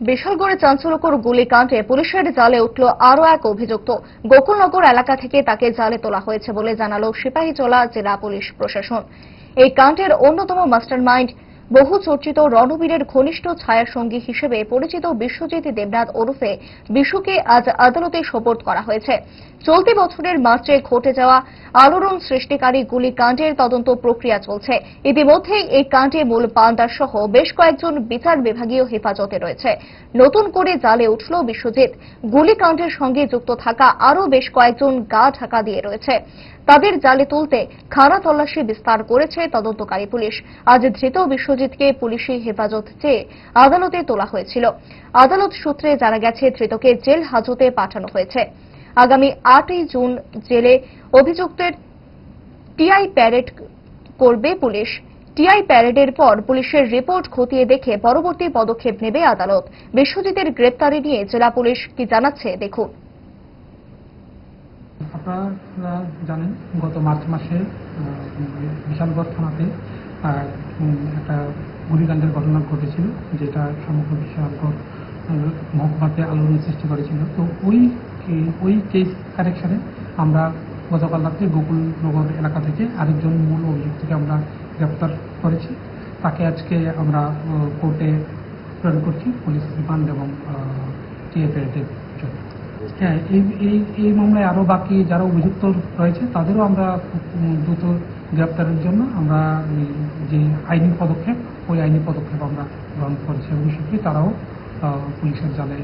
বিশালগড়ে চাঞ্চল্যকর গুলিকাণ্ডে পুলিশের জালে উঠল আরও এক অভিযুক্ত। গোকুলনগর এলাকা থেকে তাকে জালে তোলা হয়েছে বলে জানালো সিপাহীজলা জেলা পুলিশ প্রশাসন। এই কাণ্ডের অন্যতম মাস্টারমাইন্ড বহু চর্চিত রণবীরের ঘনিষ্ঠ ছায়াসঙ্গী হিসেবে পরিচিত বিশ্বজিৎ দেবনাথ ওরফে বিশুকে আজ আদালতে সোপর্দ করা হয়েছে। চলতি বছরের মার্চে ঘটে যাওয়া আলোড়ন সৃষ্টিকারী গুলিকাণ্ডের তদন্ত প্রক্রিয়া চলছে। ইতিমধ্যেই এই কাণ্ডে মূল পান্ডা সহ বেশ কয়েকজন বিচার বিভাগীয় হেফাজতে রয়েছে। নতুন করে জালে উঠল বিশ্বজিৎ। গুলিকাণ্ডের সঙ্গে যুক্ত থাকা আরও বেশ কয়েকজন গা ঢাকা দিয়ে রয়েছে। তাদের জালে তুলতে খানা তল্লাশি বিস্তার করেছে তদন্তকারী পুলিশ। আজ ধৃত বিশ্বজিৎকে পুলিশি হেফাজত চেয়ে আদালতে তোলা হয়েছিল। আদালত সূত্রে জানা গেছে ধৃতকে জেল হাজতে পাঠানো হয়েছে। আগামী 8ই জুন জেলে অভিযুক্তের টিআই প্যারেড করবে পুলিশ। টিআই প্যারেডের পর পুলিশের রিপোর্ট খতিয়ে দেখে পরবর্তী পদক্ষেপ নেবে আদালত। বিশ্বজিতের গ্রেপ্তারি নিয়ে জেলা পুলিশ কি জানাচ্ছে দেখুন। আপনারা জানেন গত মার্চ মাসে বিশালগড় থানাতে একটা গুলিকাণ্ডের ঘটনা ঘটেছিল, যেটা সমগ্র বিশালগড় মহকুমাতে আলোড়ন সৃষ্টি করেছিল। তো ওই কেস কারেকশনে আমরা গতকাল রাত্রে গোকুলনগর এলাকা থেকে আরেকজন মূল অভিযুক্তকে আমরা গ্রেপ্তার করেছি। তাকে আজকে আমরা কোর্টে প্রেরণ করছি পুলিশ রিমান্ড এবং টিআই প্যারেডের জন্য। হ্যাঁ, এই মামলায় আরও বাকি যারা অভিযুক্ত রয়েছে তাদেরও আমরা দ্রুত গ্রেপ্তারের জন্য আমরা যে আইনি পদক্ষেপ আমরা গ্রহণ করেছি এবং নিশ্চয়ই তারাও পুলিশের জালে